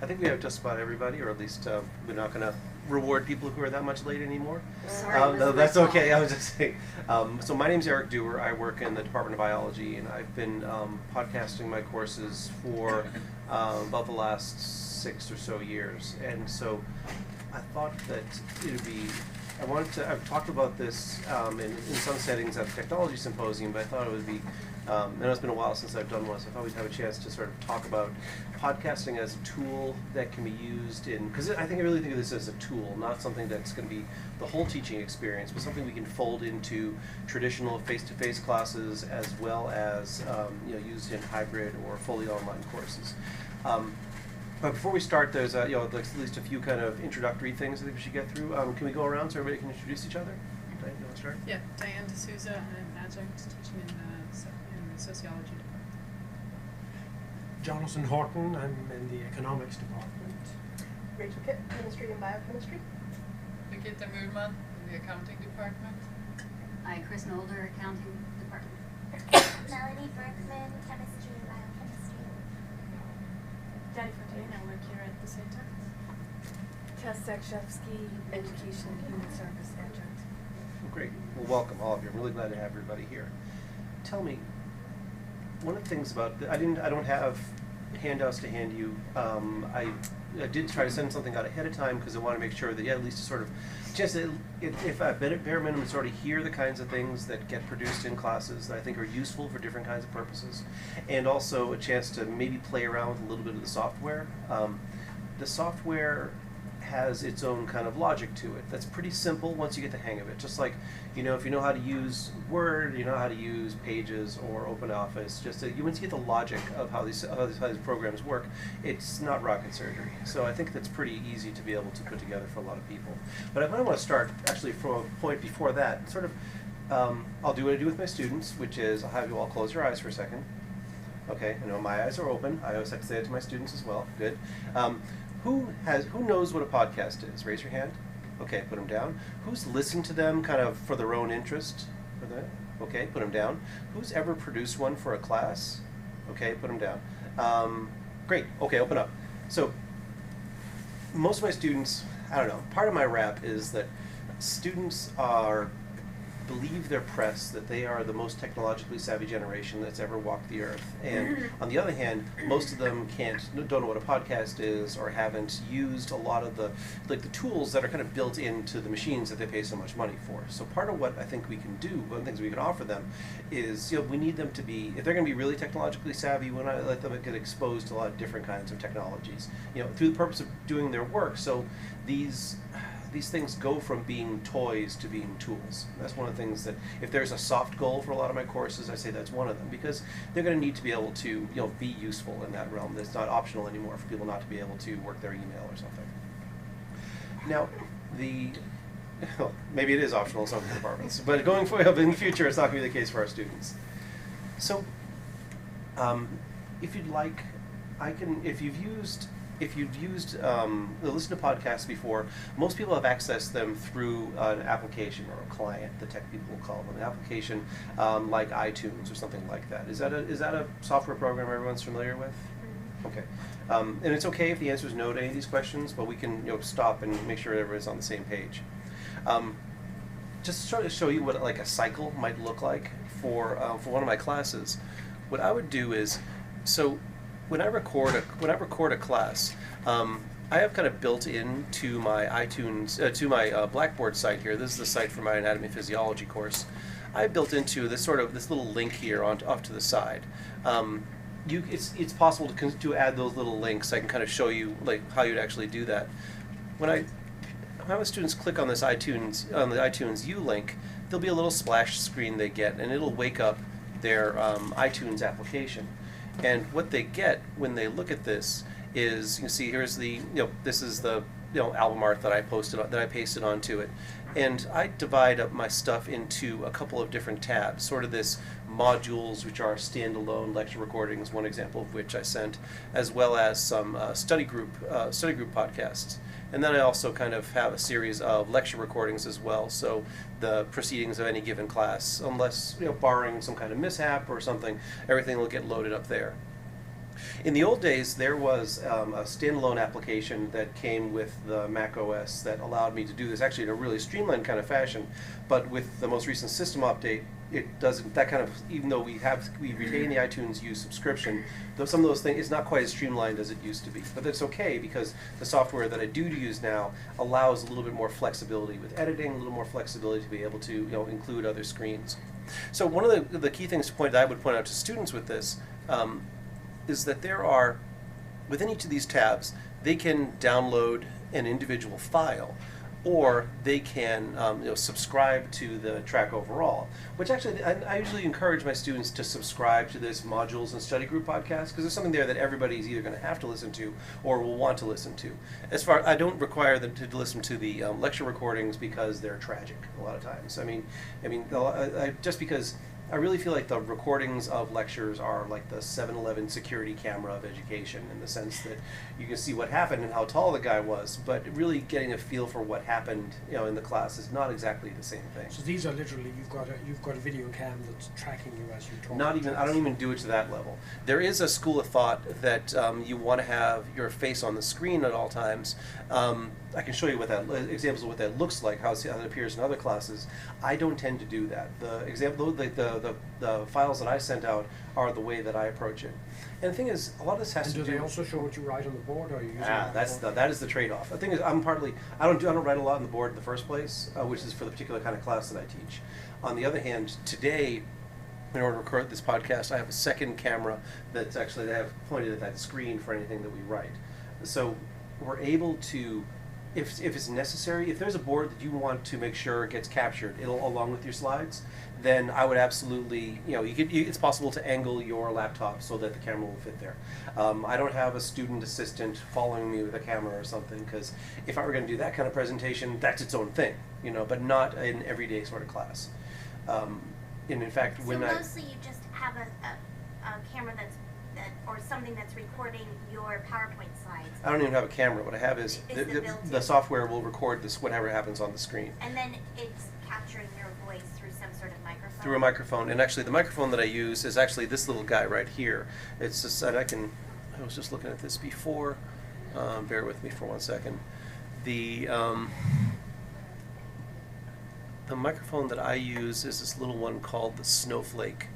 I think we have just about everybody, or at least we're not going to reward people who are that much late anymore. Sorry, no, that's okay. I was just saying. So my name's Eric Dewar. I work in the Department of Biology, and I've been podcasting my courses for about the last 6 or so years. And so I thought that it would be, I've talked about this in some settings at the Technology Symposium, but I thought it would be, I know it's been a while since I've done one, so I thought we'd have a chance to sort of talk about podcasting as a tool that can be used in, because I really think of this as a tool, not something that's going to be the whole teaching experience, but something we can fold into traditional face-to-face classes as well as used in hybrid or fully online courses. But before we start, there's at least a few kind of introductory things I think we should get through. Can we go around so everybody can introduce each other? Diane, you want to start? Yeah, Diane D'Souza. I'm adjunct teaching in the sociology department. Jonathan Horton. I'm in the economics department. Rachel Kitt, chemistry and biochemistry. Birgitta Murman in the accounting department. Hi, Chris Nolder, accounting department. Melanie Berkman, chemistry and biochemistry. Daddy Fontaine, I work here at the center. Tess Zakshevsky, education and human service adjunct. Great. Well, welcome all of you. I'm really glad to have everybody here. Tell me, one of the things about I don't have handouts to hand you. I did try to send something out ahead of time because I want to make sure that at least to sort of just if at bare minimum sort of hear the kinds of things that get produced in classes that I think are useful for different kinds of purposes, and also a chance to maybe play around with a little bit of the software. The software has its own kind of logic to it. That's pretty simple once you get the hang of it. Just like, if you know how to use Word, you know how to use Pages or OpenOffice, once you get the logic of how these programs work, it's not rocket surgery. So I think that's pretty easy to be able to put together for a lot of people. But I want to start actually from a point before that. Sort of, I'll do what I do with my students, which is I'll have you all close your eyes for a second. Okay, I know my eyes are open. I always have to say it to my students as well. Good. Who knows what a podcast is? Raise your hand. Okay, put them down. Who's listened to them kind of for their own interest? Okay, put them down. Who's ever produced one for a class? Okay, put them down. Great. Okay, open up. So most of my students, I don't know, part of my rap is that students believe their press that they are the most technologically savvy generation that's ever walked the earth. And on the other hand, most of them don't know what a podcast is or haven't used a lot of the tools that are kind of built into the machines that they pay so much money for. So part of what I think we can do, one of the things we can offer them is, we need them to be, if they're going to be really technologically savvy, we want to let them get exposed to a lot of different kinds of technologies, through the purpose of doing their work. So these things go from being toys to being tools. That's one of the things that, if there's a soft goal for a lot of my courses, I say that's one of them, because they're going to need to be able to be useful in that realm. It's not optional anymore for people not to be able to work their email or something. Now, maybe it is optional in some departments, but going forward in the future, it's not going to be the case for our students. So, if you'd like, if you've used listen to podcasts before, most people have accessed them through an application or a client, the tech people will call them, an application like iTunes or something like that. Is that a software program everyone's familiar with? Okay. And it's okay if the answer is no to any of these questions, but we can stop and make sure everyone's on the same page. Just to try to show you what a cycle might look like for one of my classes, what I would do is, when I record a class, I have kind of built into my iTunes, to my Blackboard site here. This is the site for my anatomy and physiology course. I built into this little link here off to the side. It's possible to add those little links. I can kind of show you how you'd actually do that. When I have the students click on the iTunes U link, there'll be a little splash screen they get, and it'll wake up their iTunes application. And what they get when they look at this is, you can see here's this is the album art that I pasted onto it, and I divide up my stuff into a couple of different tabs, sort of this modules, which are standalone lecture recordings, one example of which I sent, as well as some study group podcasts. And then I also kind of have a series of lecture recordings as well, so the proceedings of any given class, unless, barring some kind of mishap or something, everything will get loaded up there. In the old days, there was a standalone application that came with the Mac OS that allowed me to do this actually in a really streamlined kind of fashion. But with the most recent system update, it doesn't, that kind of, even though we retain the iTunes U subscription, though some of those things, it's not quite as streamlined as it used to be. But that's okay, because the software that I do use now allows a little bit more flexibility with editing, a little more flexibility to be able to, include other screens. So one of the key things that I would point out to students with this is that there are, within each of these tabs, they can download an individual file, or they can subscribe to the track overall, which actually I usually encourage my students to subscribe to this modules and study group podcast, because there's something there that everybody is either going to have to listen to or will want to listen to. I don't require them to listen to the lecture recordings because they're tragic a lot of times. Just because I really feel like the recordings of lectures are like the 7-Eleven security camera of education, in the sense that you can see what happened and how tall the guy was, but really getting a feel for what happened, in the class is not exactly the same thing. So these are literally, you've got a video cam that's tracking you as you talk. I don't even do it to that level. There is a school of thought that you want to have your face on the screen at all times. I can show you examples of what that looks like, how it appears in other classes. I don't tend to do that. The files that I sent out are the way that I approach it. And the thing is, a lot of this has to do. And do they also show what you write on the board, or are you using that is the trade-off. The thing is, I don't write a lot on the board in the first place, which is for the particular kind of class that I teach. On the other hand, today, in order to record this podcast, I have a second camera that I have pointed at that screen for anything that we write. So we're able to, if it's necessary, if there's a board that you want to make sure gets captured along with your slides, then I would absolutely, it's possible to angle your laptop so that the camera will fit there. I don't have a student assistant following me with a camera or something, because if I were going to do that kind of presentation, that's its own thing, but not an everyday sort of class. And in fact, mostly you just have a camera or something that's recording your PowerPoint slides. I don't even have a camera. What I have is the software will record whatever happens on the screen. And then it's capturing your voice through some sort of microphone? Through a microphone. And actually the microphone that I use is actually this little guy right here. It's just, I was just looking at this before. Bear with me for 1 second. The microphone that I use is this little one called the Snowflake.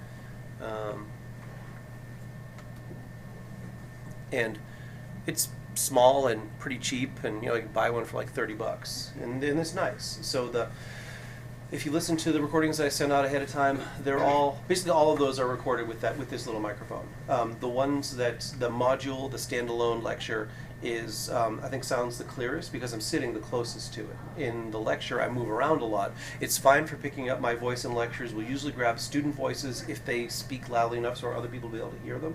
And it's small and pretty cheap, and you can buy one for like $30, and it's nice. So if you listen to the recordings that I send out ahead of time, basically all of those are recorded with this little microphone. The ones that the standalone lecture is I think sounds the clearest because I'm sitting the closest to it. In the lecture, I move around a lot. It's fine for picking up my voice in lectures. We'll usually grab student voices if they speak loudly enough so other people will be able to hear them.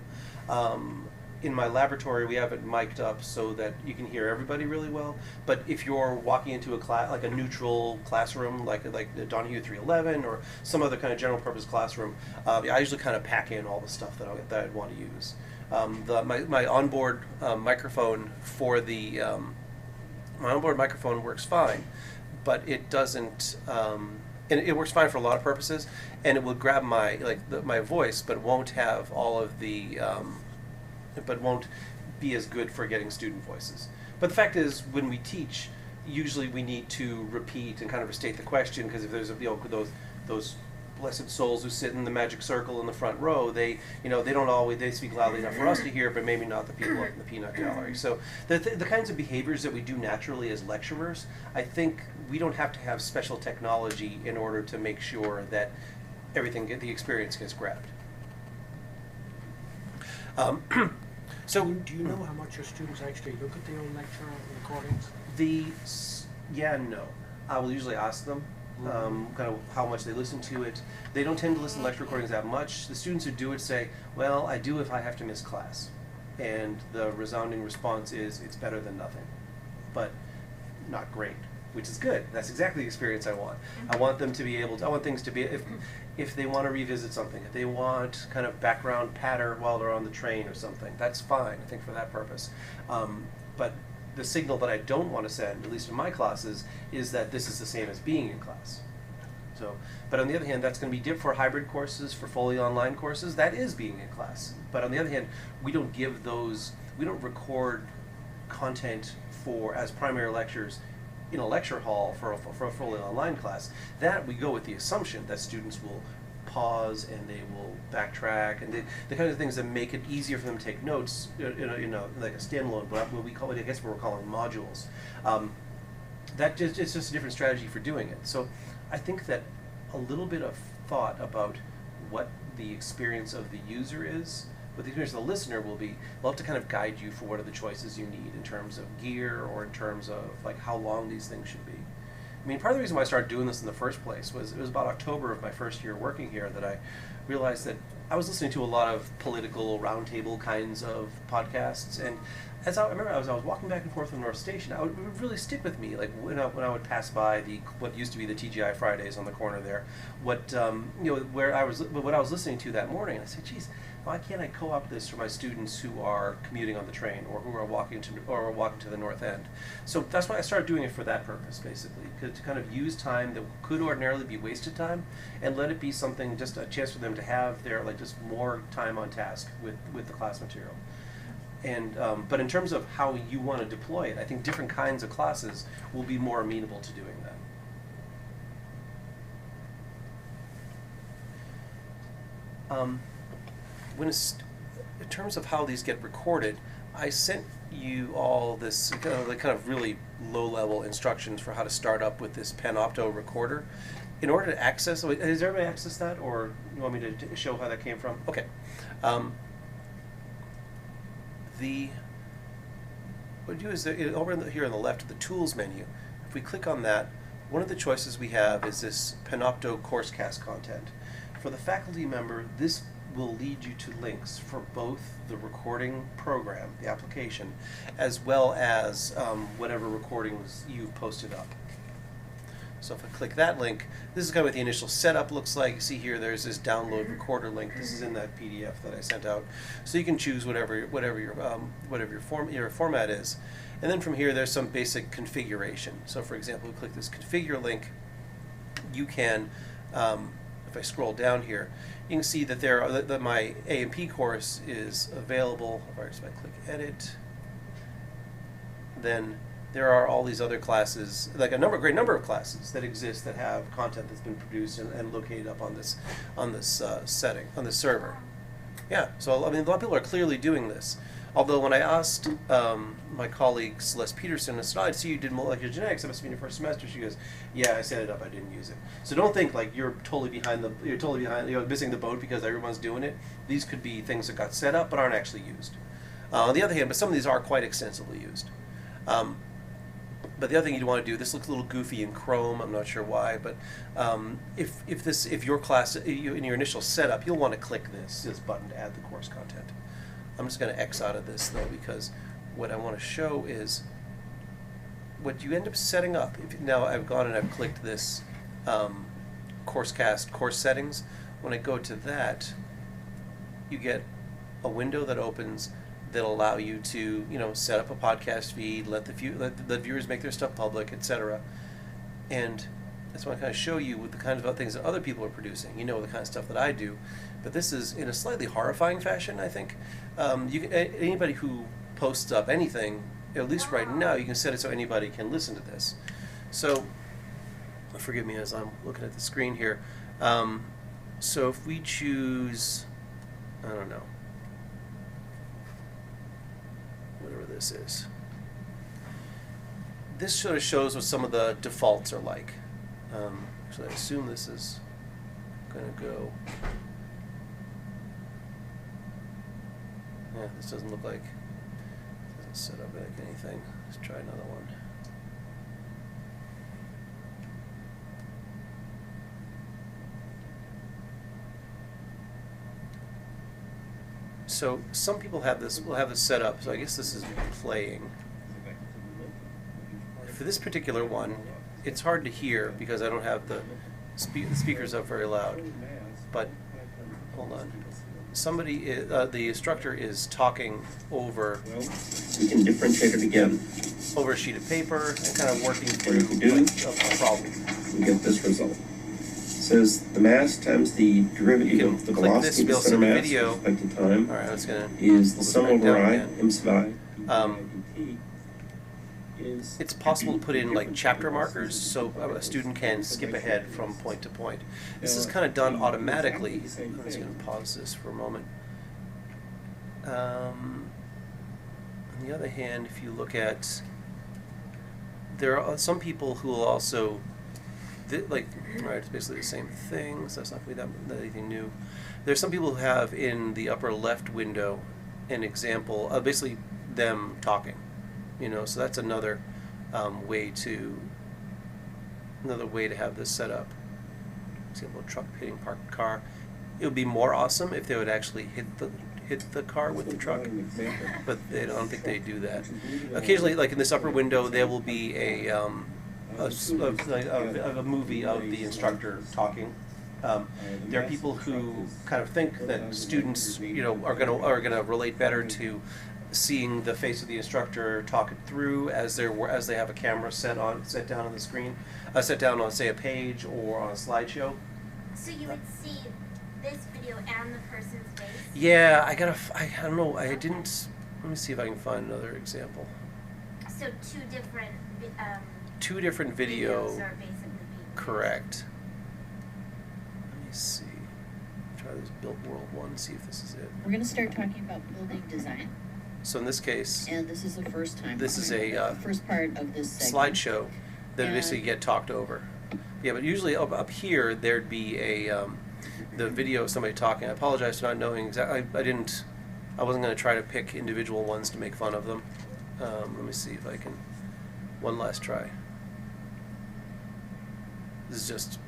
In my laboratory, we have it mic'd up so that you can hear everybody really well. But if you're walking into a class, like a neutral classroom, like the Donahue 311 or some other kind of general purpose classroom, I usually kind of pack in all the stuff that I'd want to use. My onboard microphone my onboard microphone works fine, but it doesn't. And it works fine for a lot of purposes, and it will grab my voice, but won't have all of the. But won't be as good for getting student voices. But the fact is, when we teach, usually we need to repeat and kind of restate the question, because if there's those blessed souls who sit in the magic circle in the front row, they speak loudly enough for us to hear, but maybe not the people up in the peanut gallery. So the kinds of behaviors that we do naturally as lecturers, I think we don't have to have special technology in order to make sure that the experience gets grabbed. So do you know how much your students actually look at their own lecture recordings? Yeah and no. I will usually ask them kind of how much they listen to it. They don't tend to listen to lecture recordings that much. The students who do it say, well, I do if I have to miss class. And the resounding response is, it's better than nothing, but not great, which is good. That's exactly the experience I want. I want them to be able to, I want things to be, if they want to revisit something, if they want kind of background patter while they're on the train or something, that's fine, I think, for that purpose. But the signal that I don't want to send, at least in my classes, is that this is the same as being in class. So, but on the other hand, that's going to be for hybrid courses, for fully online courses. That is being in class. But on the other hand, we don't record content as primary lectures in a lecture hall for a fully online class. That we go with the assumption that students will pause and they will backtrack, and the kind of things that make it easier for them to take notes, like a standalone, what we call it, I guess we're calling modules. It's just a different strategy for doing it. So I think that a little bit of thought about what the experience of the user is, what the experience of the listener will be, will have to kind of guide you for what are the choices you need in terms of gear or in terms of like how long these things should be. I mean, part of the reason why I started doing this in the first place was it was about October of my first year working here that I realized that I was listening to a lot of political roundtable kinds of podcasts, and I remember as I was walking back and forth from North Station, it would really stick with me. Like when I would pass by what used to be the TGI Fridays on the corner there, what I was listening to that morning, and I said, "Geez, why can't I co-opt this for my students who are commuting on the train or who are walking to the North End?" So that's why I started doing it for that purpose, basically, to kind of use time that could ordinarily be wasted time and let it be something, just a chance for them to have their just more time on task with the class material. And but in terms of how you want to deploy it, I think different kinds of classes will be more amenable to doing that. In terms of how these get recorded, I sent you all this kind of really low-level instructions for how to start up with this Panopto recorder. In order to access, has everybody accessed that, or you want me to show how that came from? Okay. What we do is over here on the left of the Tools menu, if we click on that, one of the choices we have is this Panopto CourseCast content. For the faculty member, this will lead you to links for both the recording program, the application, as well as whatever recordings you've posted up. So if I click that link, this is kind of what the initial setup looks like. See here, there's this download recorder link. This is in that PDF that I sent out. So you can choose whatever your format is. And then from here, there's some basic configuration. So for example, we click this configure link. You can, if I scroll down here, you can see that that my A&P course is available. If I click edit, then there are all these other classes, like a great number of classes that exist that have content that's been produced and located up on this server. Yeah, so I mean, a lot of people are clearly doing this. Although when I asked my colleague Celeste Peterson, I said, "I see you did molecular genetics. That must have been your first semester." She goes, "Yeah, I set it up. I didn't use it." So don't think like you're totally behind, missing the boat because everyone's doing it. These could be things that got set up but aren't actually used. On the other hand, but some of these are quite extensively used. But the other thing you'd want to do, this looks a little goofy in Chrome, I'm not sure why, but if your class, in your initial setup, you'll want to click this button to add the course content. I'm just going to X out of this though, because what I want to show is what you end up setting up. Now I've gone and I've clicked this CourseCast course settings. When I go to that, you get a window that opens that'll allow you to, set up a podcast feed, let the viewers make their stuff public, etc. And that's what I kind of show you with the kinds of things that other people are producing. The kind of stuff that I do, but this is in a slightly horrifying fashion. I think anybody who posts up anything, at least right now, you can set it so anybody can listen to this. So, forgive me as I'm looking at the screen here. So if we choose, I don't know, whatever this is. This sort of shows what some of the defaults are like. So I assume this is going to go. Yeah, this doesn't look like, it doesn't set up like anything. Let's try another one. So some people will have this set up. So I guess this is playing. For this particular one, it's hard to hear because I don't have the speakers up very loud. But hold on. The instructor is talking over. Well, we can differentiate it again. Over a sheet of paper and kind of working through What do? a problem. We get this result. says the mass times the derivative You of the can click this velocity to be of able to the center see the mass video. respective time All right, I was gonna is pull the this sum back over down I again. m sub I. It's possible to put in like chapter markers so a student can skip ahead from point to point. This is kind of done automatically. I'm just going to pause this for a moment. On the other hand, if you look at, there are some people who will also, right, it's basically the same thing, so that's not going to be that anything new. There's some people who have in the upper left window an example of basically them talking. So that's another way to have this set up. Example: truck hitting parked car. It would be more awesome if they would actually hit the car with the truck, but I don't think they do that. Occasionally, like in this upper window, there will be a movie of the instructor talking. There are people who kind of think that students, are gonna relate better to seeing the face of the instructor talk it through as they have a camera set down on the screen, set down on, say, a page or on a slideshow. So you would see this video and the person's face? Yeah, I don't know, let me see if I can find another example. So Two different video. videos are basically being Correct. Let me see. Try this Built World one, see if this is it. We're going to start talking about building design. So in this case, And this is the first time. this is a the first part of this segment. slideshow that And- basically get talked over. Yeah, but usually up here there'd be the video of somebody talking. I apologize for not knowing exactly. I wasn't going to try to pick individual ones to make fun of them. Let me see if I can. One last try. This is just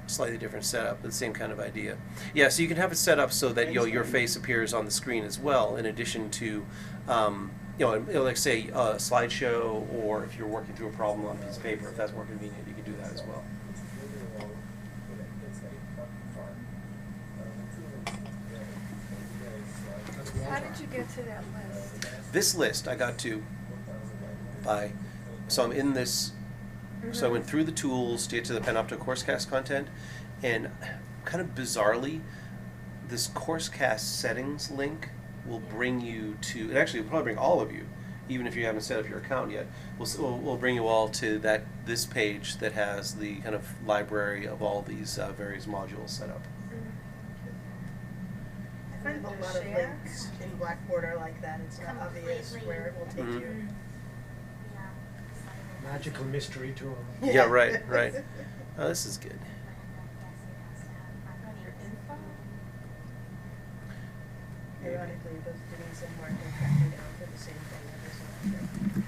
a slightly different setup, but the same kind of idea. Yeah, so you can have it set up so that your face appears on the screen as well, in addition to like say a slideshow, or if you're working through a problem on a piece of paper, if that's more convenient, you can do that as well. How did you get to that list? This list I got to so I'm in this, so I went through the tools to get to the Panopto CourseCast content, and kind of bizarrely, this CourseCast settings link will bring you to, and actually it'll probably bring all of you, even if you haven't set up your account yet, we'll bring you all to this page that has the kind of library of all these various modules set up. I find a lot of links in Blackboard are like that. It's not obvious Completely. where it will take Mhm. you. Magical mystery tour. Yeah, right. Oh, this is good. Periodically, both Denise and Mark will track me down for the same thing every semester.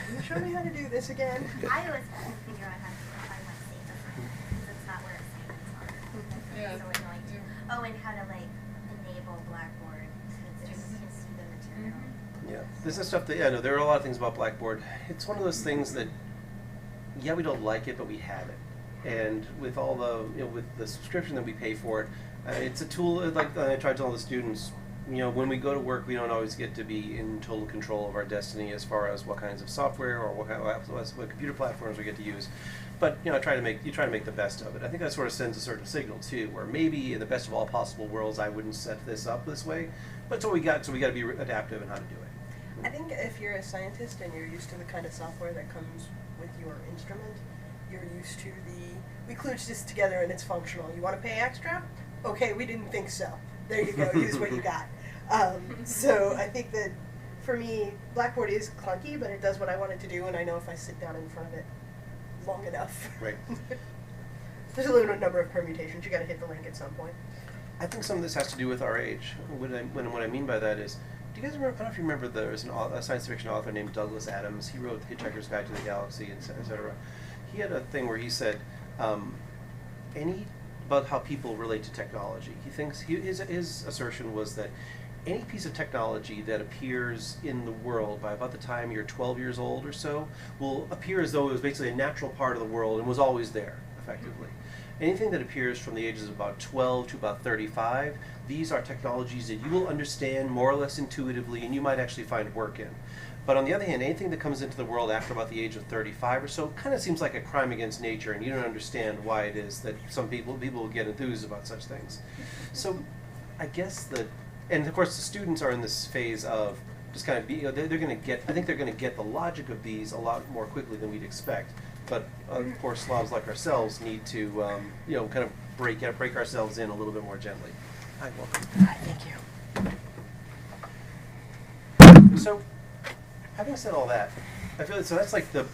Can you show me how to do this again? I always couldn't figure out how to find my save assignment, because it's not where assignments are. Yeah. So annoying. Oh, and how to enable Blackboard so that students can see the material. Yeah, this is stuff that, no, there are a lot of things about Blackboard. It's one of those things that, yeah, we don't like it, but we have it. And with all the, with the subscription that we pay for it, it's a tool, like I try to tell the students, when we go to work, we don't always get to be in total control of our destiny as far as what kinds of software or what computer platforms we get to use. But you try to make the best of it. I think that sort of sends a certain signal too, where maybe in the best of all possible worlds, I wouldn't set this up this way, but it's what we got, so we got to be adaptive in how to do it. I think if you're a scientist and you're used to the kind of software that comes with your instrument, you're used to we kludged this together and it's functional. You want to pay extra? Okay, we didn't think so. There you go, use what you got. So I think that for me, Blackboard is clunky, but it does what I want it to do, and I know if I sit down in front of it long enough. Right. There's a limited number of permutations. You got to hit the link at some point. I think some of this has to do with our age. What I mean by that is, do you guys remember? I don't know if you remember. There was a science fiction author named Douglas Adams. He wrote *Hitchhiker's Guide to the Galaxy*, etc. He had a thing where he said, about how people relate to technology. He thinks his assertion was that any piece of technology that appears in the world by about the time you're 12 years old or so will appear as though it was basically a natural part of the world and was always there, effectively. Anything that appears from the ages of about 12 to about 35, these are technologies that you will understand more or less intuitively and you might actually find work in. But on the other hand, anything that comes into the world after about the age of 35 or so kind of seems like a crime against nature, and you don't understand why it is that some people will get enthused about such things. So I guess that, and of course the students are in this phase of just kind of they're going to get, I think they're going to get the logic of these a lot more quickly than we'd expect. But of course, Slavs like ourselves need to, kind of break ourselves in a little bit more gently. Hi, welcome. Hi, thank you. So, having said all that, I feel so that's like the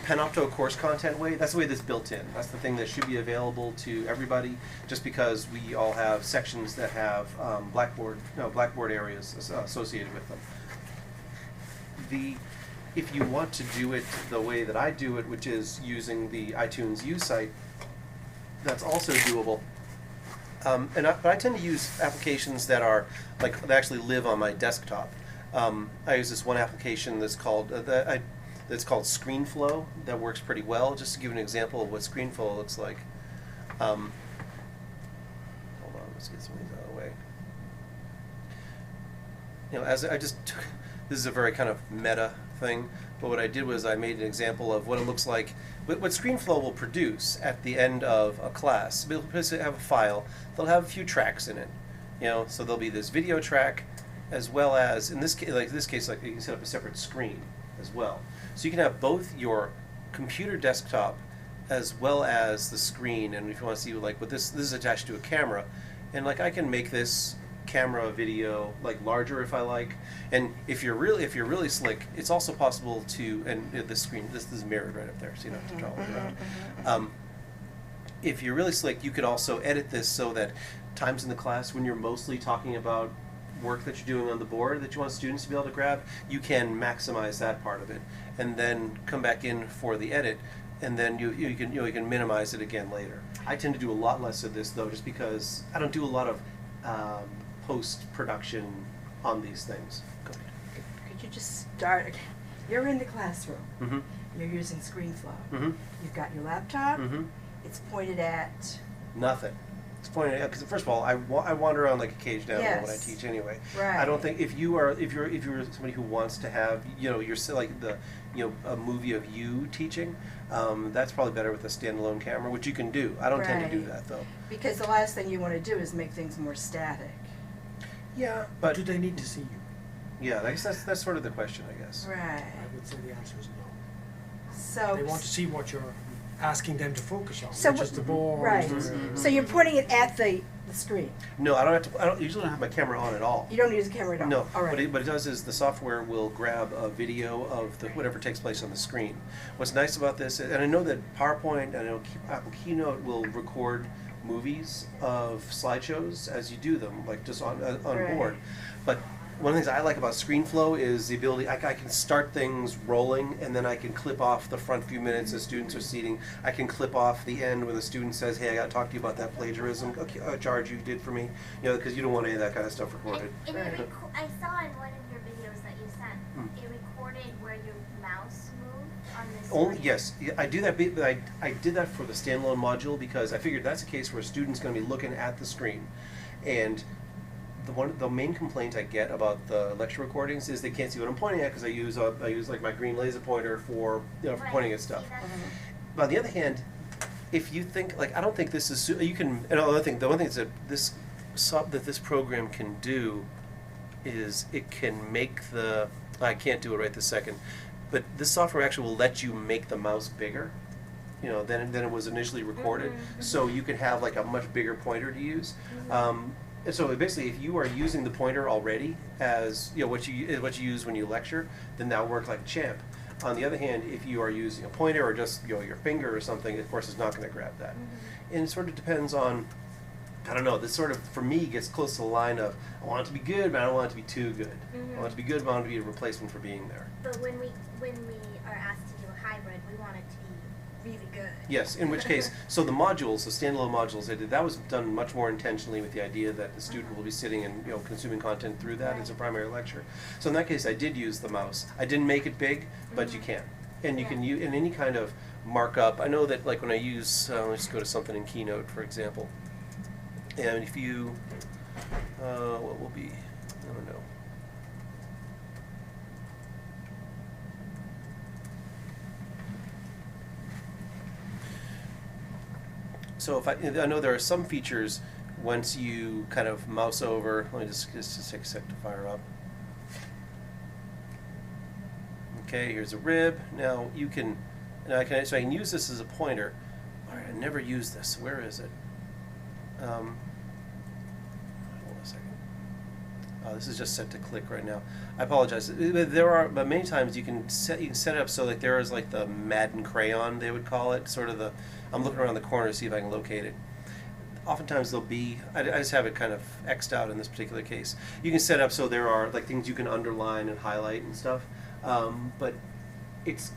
Panopto course content way. That's the way that's built in. That's the thing that should be available to everybody. Just because we all have sections that have Blackboard areas associated with them. If you want to do it the way that I do it, which is using the iTunes U site, that's also doable. But I tend to use applications that are that actually live on my desktop. I use this one application that's called ScreenFlow that works pretty well. Just to give an example of what ScreenFlow looks like. Hold on, let's get some of these out of the way. As I just took, this is a very kind of meta thing, but what I did was I made an example of what it looks like, what ScreenFlow will produce at the end of a class. They'll have a file. They'll have a few tracks in it. So there'll be this video track, as well as in this case, you can set up a separate screen as well. So you can have both your computer desktop as well as the screen. And if you want to see what this is attached to a camera, and I can make this camera video larger if I like. And if you're really slick, it's also possible to, and this screen, this is mirrored right up there, so you don't have to toggle it around. If you're really slick, you could also edit this so that times in the class when you're mostly talking about work that you're doing on the board that you want students to be able to grab, you can maximize that part of it, and then come back in for the edit, and then you can minimize it again later. I tend to do a lot less of this though, just because I don't do a lot of post-production on these things. Go ahead. Could you just start again? You're in the classroom. Mm-hmm. You're using ScreenFlow. Mm-hmm. You've got your laptop. Mm-hmm. It's pointed at nothing. It's pointed out because first of all, I wander around like a caged animal when I Yes. teach anyway. Right. I don't think if you're somebody who wants to have you're like a movie of you teaching, that's probably better with a standalone camera, which you can do. I don't tend to do Right. that though. because the last thing you want to do is make things more static. Yeah, But but do they need to see you? yeah, I guess that's sort of the question, I guess. Right. I would say the answer is no. So They want to see what you're asking them to focus on, So which is the board. right. Mm-hmm. So you're pointing it at the screen. No, I don't usually have my camera on at all. You don't use a camera at all. No, All right. what it does is the software will grab a video of whatever takes place on the screen. What's nice about this, and I know that PowerPoint, I know Apple Keynote will record movies of slideshows as you do them, like just on Right. board. But one of the things I like about ScreenFlow is the ability, I can start things rolling and then I can clip off the front few minutes as students are seating. I can clip off the end when the student says, hey, I got to talk to you about that plagiarism charge you did for me, because you don't want any of that kind of stuff recorded. And Right. I saw in one of your videos that you sent, it recorded where your mouse moved on the screen. Only, yes, I do that, but I did that for the standalone module because I figured that's a case where a student's going to be looking at the screen. And the main complaint I get about the lecture recordings is they can't see what I'm pointing at because I use like my green laser pointer for for Right, pointing at see, stuff. that's- But on the other hand, if you think I don't think this is you can. And the one thing is that this program can do is it can make I can't do it right this second, but this software actually will let you make the mouse bigger, than it was initially recorded. Mm-hmm. So you can have like a much bigger pointer to use. And so basically, if you are using the pointer already as what you use when you lecture, then that'll work like a champ. On the other hand, if you are using a pointer or just your finger or something, of course, it's not going to grab that. And it sort of depends on, I don't know. This sort of for me gets close to the line of I want it to be good, but I don't want it to be too good. I want it to be good, but I want it to be a replacement for being there. But when we are asked to do a hybrid, we want it to be really good. Yes, in which case, so the modules, the standalone modules I did, that was done much more intentionally with the idea that the student will be sitting and consuming content through that as a primary lecture. So in that case, I did use the mouse. I didn't make it big, but you can. And you can use in any kind of markup. I know that like when I use, let's go to something in Keynote, for example. And if you, what will be, I don't know. So if I know there are some features once you kind of mouse over. Let me just take a sec to fire up. Okay, here's a rib. Now you can, so I can use this as a pointer. All right, I never used this. Where is it? Hold on a second. This is just set to click right now. I apologize. But many times you can set it up so like there is like the Madden crayon, they would call it, sort of the. I'm looking around the corner to see if I can locate it. Oftentimes there'll be, I just have it kind of X'd out in this particular case. You can set up so there are like things you can underline and highlight and stuff, but it's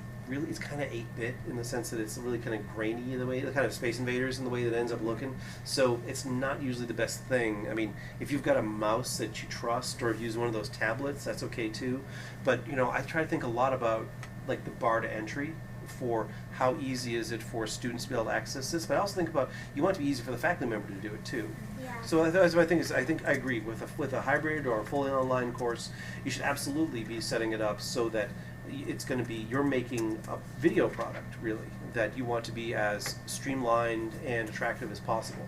kind of 8-bit in the sense that it's really kind of grainy in the way, kind of Space Invaders in the way that it ends up looking. So it's not usually the best thing. I mean, if you've got a mouse that you trust or use one of those tablets, that's okay too. But I try to think a lot about like the bar to entry for how easy is it for students to be able to access this, but I also think about you want it to be easy for the faculty member to do it too. Yeah. So that's what I think is, I agree with a hybrid or a fully online course, you should absolutely be setting it up so that it's going to be, you're making a video product really that you want to be as streamlined and attractive as possible.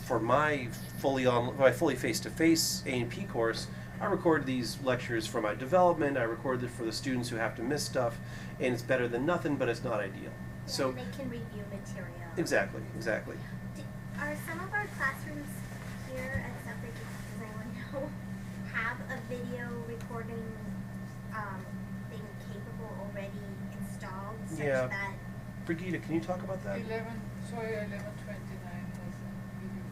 For my fully face-to-face A&P course, I record these lectures for my development, I record it for the students who have to miss stuff, and it's better than nothing, but it's not ideal. Yeah, So and they can review material. Exactly. Are some of our classrooms here at Suffolk, does anyone know, have a video recording thing capable already installed such Yeah. that Brigitte, can you talk about that? 1129 has a video.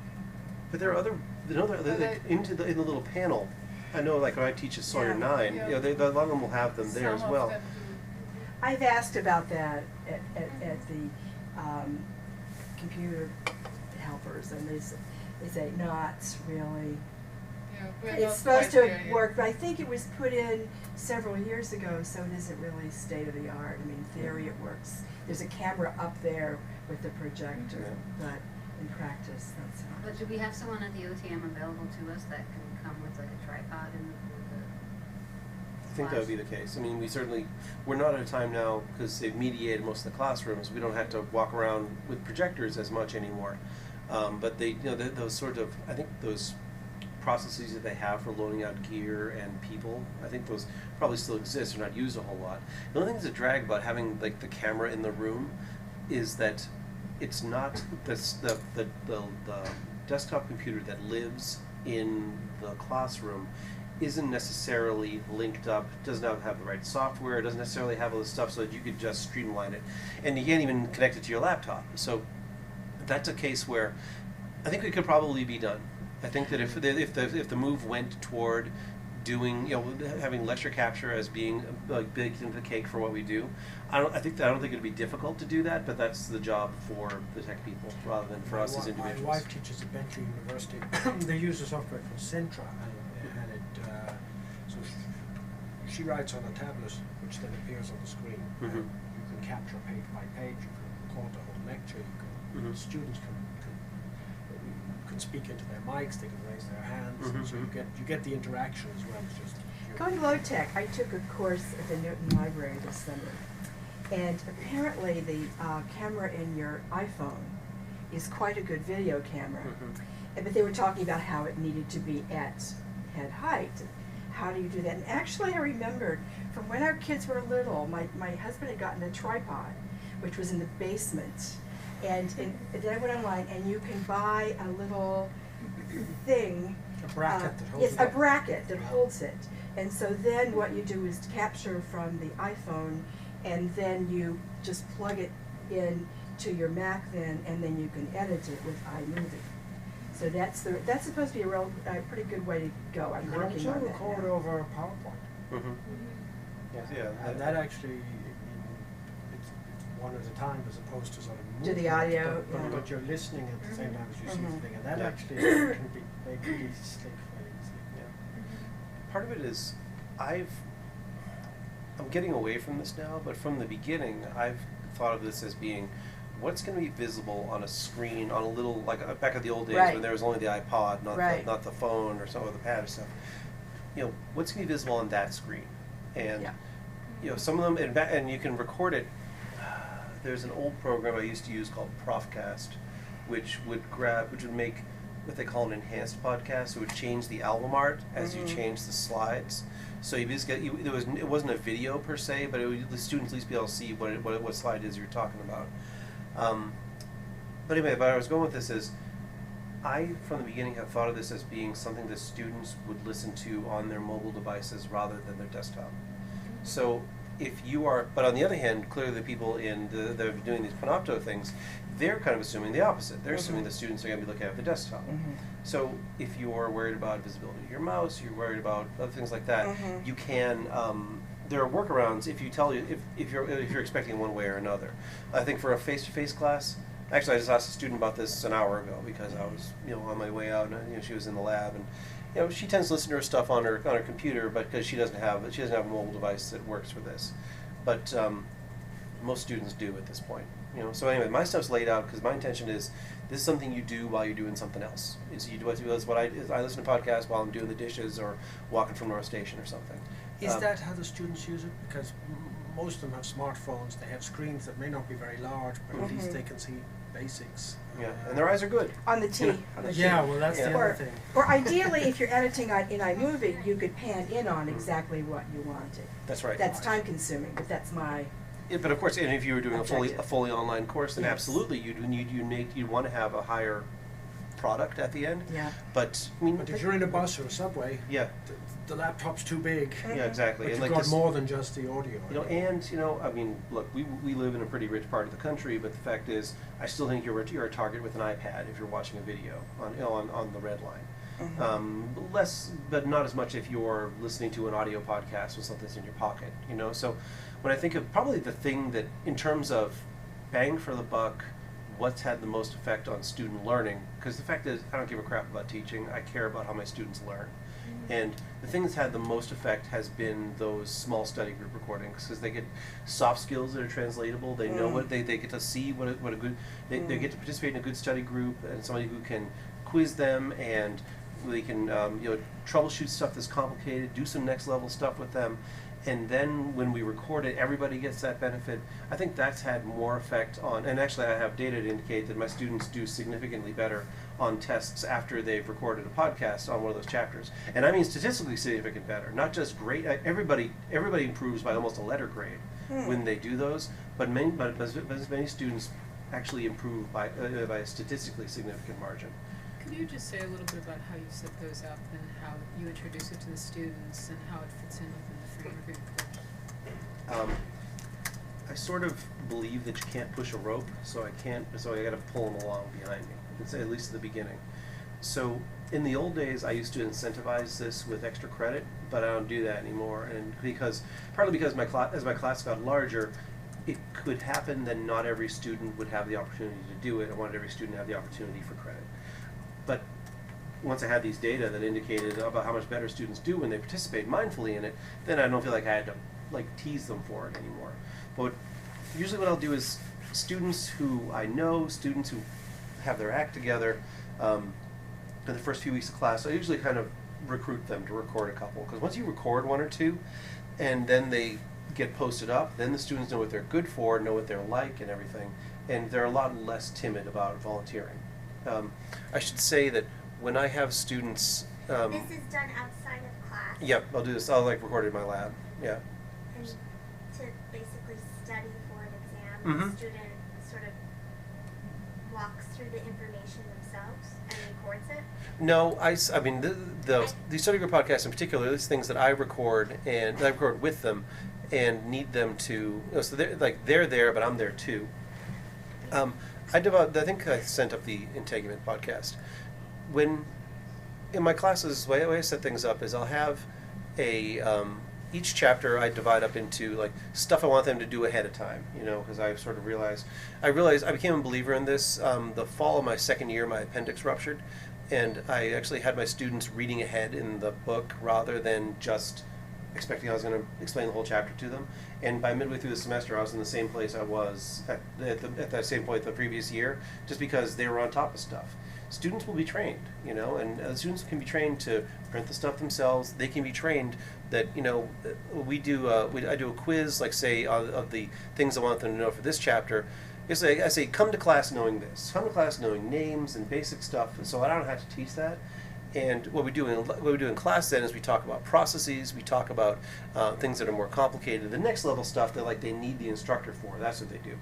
But there are other, in the little panel, I know like when I teach at Sawyer 9, Yeah. a lot of them will have them there as Some of well. them do. I've asked about that at the computer helpers, and they say, not really. Yeah, we're It's not supposed quite to there yet. work, but I think it was put in several years ago, so it isn't really state of the art. I mean, in theory it works. There's a camera up there with the projector, Yeah. but in practice, that's not. But do we have someone at the OTM available to us that can come with like a tripod and with I think that would be the case. I mean, we're not at a time now, because they've mediated most of the classrooms, we don't have to walk around with projectors as much anymore. But those sort of, I think those processes that they have for loading out gear and people, I think those probably still exist, they're not used a whole lot. The only thing that's a drag about having like the camera in the room is that it's not the desktop computer that lives in the classroom isn't necessarily linked up, doesn't have the right software, doesn't necessarily have all this stuff so that you could just streamline it. And you can't even connect it to your laptop. So that's a case where I think it could probably be done. I think that if the move went toward doing, having lecture capture as being baked into the cake for what we do, I don't think it'd be difficult to do that, but that's the job for the tech people rather than for us as individuals. My wife teaches at Bentley University. They use the software called Centra, and it so she writes on a tablet, which then appears on the screen. Mhm. You can capture page by page. You can record the whole lecture. Mhm. Students can speak into their mics. They can raise their hands. Mhm. So you get the interaction as well. It's just Going low tech, I took a course at the Newton Library this summer, and apparently the camera in your iPhone is quite a good video camera. But they were talking about how it needed to be at head height. How do you do that? And actually I remembered from when our kids were little, my husband had gotten a tripod, which was in the basement. And then I went online, and you can buy a little thing. a bracket that holds Yes, it a up. bracket that holds it. And so then what you do is capture from the iPhone, and then you just plug it in to your Mac then, and then you can edit it with iMovie. So that's supposed to be a pretty good way to go. I'm You can working also on that record now. over PowerPoint. Yeah. And that actually, it's one at a time as opposed to sort of Do the movement, audio, but, yeah. but you're listening at the same time as you see the Mhm. thing, and that Yeah. actually can be made really slick fairly easily. Part of it is I'm getting away from this now, but from the beginning I've thought of this as being what's going to be visible on a screen on a little, like back at the old days Right. when there was only the iPod, Right. not the phone or some of the pad or stuff. What's going to be visible on that screen? And Yeah. some of them, and you can record it. There's an old program I used to use called Profcast, which would make what they call an enhanced podcast. It would change the album art as you change the slides. So you just it wasn't a video per se, but the students at least be able to see what slide it is you're talking about. But anyway, what I was going with this is, I, from the beginning, have thought of this as being something that students would listen to on their mobile devices rather than their desktop. So if you are, but on the other hand, clearly the people that are doing these Panopto things, they're kind of assuming the opposite. They're assuming the students are going to be looking at the desktop. So if you're worried about visibility of your mouse, you're worried about other things like that, you can, there are workarounds if you if you're expecting one way or another. I think for a face-to-face class, actually I just asked a student about this an hour ago because I was on my way out, and she was in the lab, and she tends to listen to her stuff on her computer, but because she doesn't have a mobile device that works for this. But most students do at this point. So anyway, my stuff's laid out because my intention is this is something you do while you're doing something else. That's what I listen to podcasts while I'm doing the dishes or walking from North Station or something. Is that how the students use it? Because most of them have smartphones. They have screens that may not be very large, but at least they can see basics. Yeah, and their eyes are good. On the T. On the T. Yeah, well, that's the other thing. Or ideally, if you're editing in iMovie, you could pan in on exactly what you wanted. That's right. That's time consuming, but that's my. But of course, and if you were doing a objective. fully online course, then absolutely you'd want to have a higher product at the end. Yeah. But But if you're in a bus or a subway, yeah, the laptop's too big. Yeah, exactly. But And you've got more than just the audio. Look, we live in a pretty rich part of the country, but the fact is, I still think you're a target with an iPad if you're watching a video on the red line. Less, but not as much if you're listening to an audio podcast with something that's in your pocket. So when I think of probably the thing that, in terms of bang for the buck, what's had the most effect on student learning, because the fact is, I don't give a crap about teaching. I care about how my students learn. And the thing that's had the most effect has been those small study group recordings, because they get soft skills that are translatable. They know what they get to see what a good they get to participate in a good study group, and somebody who can quiz them, and they can troubleshoot stuff that's complicated, do some next level stuff with them. And then when we record it, everybody gets that benefit. I think that's had more effect on, and actually I have data to indicate that my students do significantly better on tests after they've recorded a podcast on one of those chapters. And I mean statistically significant better, not just great. Everybody improves by almost a letter grade when they do those, but many students actually improve by a statistically significant margin. Could you just say a little bit about how you set those up and how you introduce it to the students and how it fits in within the frame of your course? I sort of believe that you can't push a rope, so I got to pull them along behind me. At least at the beginning. So in the old days, I used to incentivize this with extra credit, but I don't do that anymore. And partly because as my class got larger, it could happen that not every student would have the opportunity to do it. I wanted every student to have the opportunity for credit. But once I had these data that indicated about how much better students do when they participate mindfully in it, then I don't feel like I had to tease them for it anymore. But usually what I'll do is students who I know, students who have their act together, in the first few weeks of class, I usually kind of recruit them to record a couple. Because once you record one or two, and then they get posted up, then the students know what they're good for, know what they're like and everything, and they're a lot less timid about volunteering. I should say that when I have students... this is done outside of class? Yep, I'll do this. I'll record it in my lab, yeah. And to basically study for an exam, the student sort of walks through the information themselves and records it? No, I mean, the study group podcasts in particular, these things that I record, and I record with them and need them to, so they're there, but I'm there too. I think I sent up the Integument podcast. When, in my classes, the way I set things up is I'll have each chapter I divide up into stuff I want them to do ahead of time, because I sort of realized I became a believer in this. The fall of my second year, my appendix ruptured, and I actually had my students reading ahead in the book rather than just expecting I was going to explain the whole chapter to them. And by midway through the semester, I was in the same place I was at that same point the previous year, just because they were on top of stuff. Students will be trained, and students can be trained to print the stuff themselves. They can be trained that, I do a quiz, of the things I want them to know for this chapter, I say, come to class knowing this. Come to class knowing names and basic stuff, so I don't have to teach that. And what we do in class then is we talk about processes, we talk about things that are more complicated. The next level stuff that they need the instructor for. That's what they do.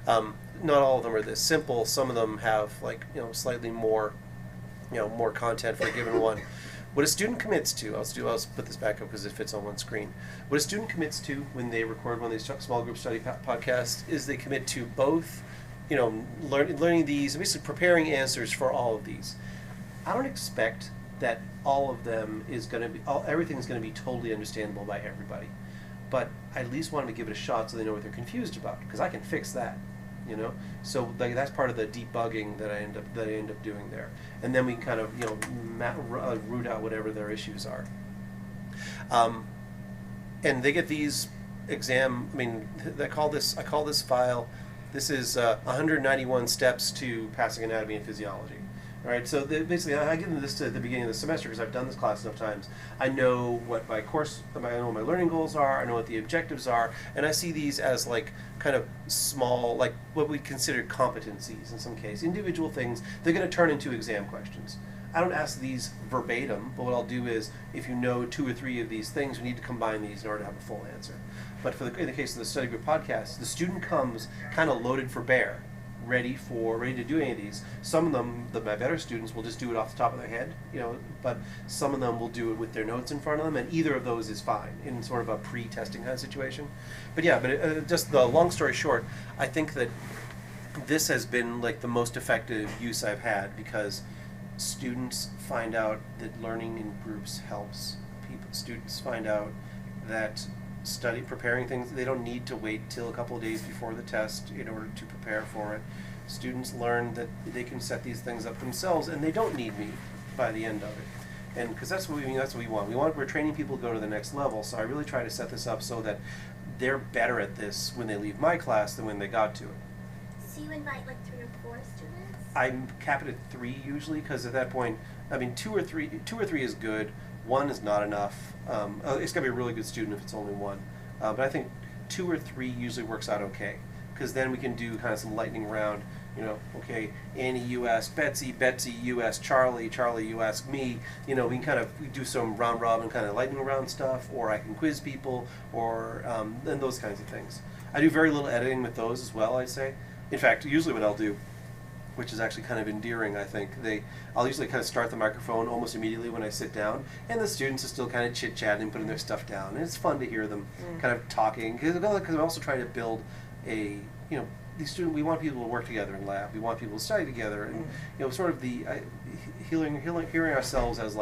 Not all of them are this simple. Some of them have slightly more, more content for a given one. What a student commits to, I'll put this back up because it fits on one screen. What a student commits to when they record one of these small group study podcasts is they commit to both, learning these, basically preparing answers for all of these. I don't expect that all of them is going to be, everything is going to be totally understandable by everybody. But I at least want them to give it a shot so they know what they're confused about, because I can fix that, So that's part of the debugging that I end up doing there. And then we can kind of, root out whatever their issues are. And they get these I call this file, this is 191 steps to passing anatomy and physiology. All right, so basically, I give them this at the beginning of the semester because I've done this class enough times. I know what my I know what my learning goals are. I know what the objectives are, and I see these as kind of small, what we consider competencies in some case, individual things. They're going to turn into exam questions. I don't ask these verbatim, but what I'll do is, if you know 2 or 3 of these things, we need to combine these in order to have a full answer. But in the case of the study group podcast, the student comes kind of loaded for bear. Ready to do any of these. Some of them, my better students, will just do it off the top of their head, but some of them will do it with their notes in front of them, and either of those is fine in sort of a pre-testing kind of situation. But yeah, just the long story short, I think that this has been the most effective use I've had, because students find out that learning in groups helps. Students find out that preparing things, they don't need to wait till a couple of days before the test in order to prepare for it. Students learn that they can set these things up themselves, and they don't need me by the end of it. And because that's what we want. We're training people to go to the next level, so I really try to set this up so that they're better at this when they leave my class than when they got to it. So you invite 3 or 4 students? I'm capped at 3 usually, because at that point, 2 or 3 is good. 1 is not enough. It's got to be a really good student if it's only 1. But I think 2 or 3 usually works out okay, because then we can do kind of some lightning round. Okay, Annie, you ask Betsy, you ask Charlie, you ask me. We can kind of do some round robin kind of lightning round stuff, or I can quiz people, or and those kinds of things. I do very little editing with those as well, I'd say. In fact, usually what I'll do, which is actually kind of endearing, I think. I'll usually kind of start the microphone almost immediately when I sit down, and the students are still kind of chit-chatting, putting their stuff down, and it's fun to hear them kind of talking, because I'm also trying to build we want people to work together in lab, we want people to study together, and sort of the hearing ourselves as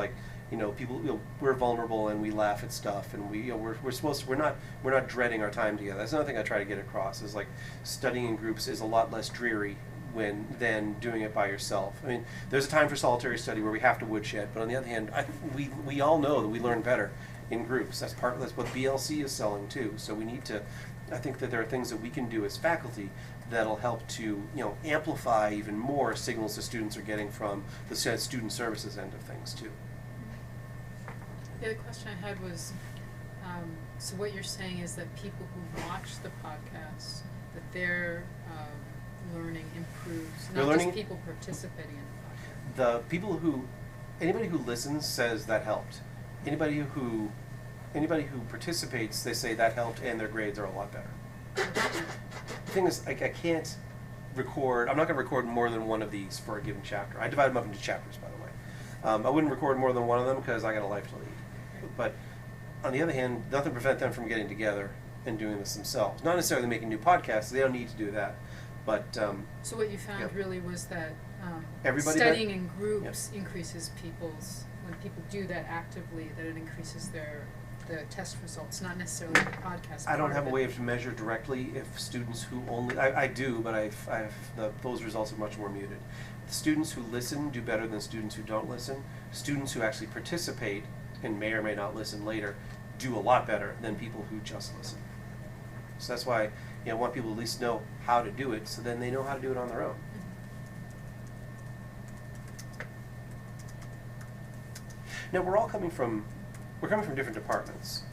people, we're vulnerable and we laugh at stuff, and we're not dreading our time together. That's another thing I try to get across, is studying in groups is a lot less dreary than doing it by yourself. There's a time for solitary study where we have to woodshed, but on the other hand, we all know that we learn better in groups. That's what BLC is selling too. So we need to, I think that there are things that we can do as faculty that'll help to amplify even more signals the students are getting from the student services end of things too. The other question I had was, so what you're saying is that people who watch the podcast, that their learning improves, not just people participating in the podcast. Anybody who listens says that helped. Anybody who participates, they say that helped, and their grades are a lot better. The thing is, I can't record. I'm not going to record more than one of these for a given chapter. I divide them up into chapters, by the way. I wouldn't record more than one of them because I got a life to lead. But on the other hand, nothing prevents them from getting together and doing this themselves. Not necessarily making new podcasts. They don't need to do that. But so what you found really was that studying in groups increases when people do that actively, that it increases the test results, not necessarily the podcast. I don't have a way to measure directly if students who only, I do, but those results are much more muted. The students who listen do better than students who don't listen. Students who actually participate and may or may not listen later do a lot better than people who just listen. So that's why I want people to at least know how to do it, so then they know how to do it on their own. Now we're coming from different departments.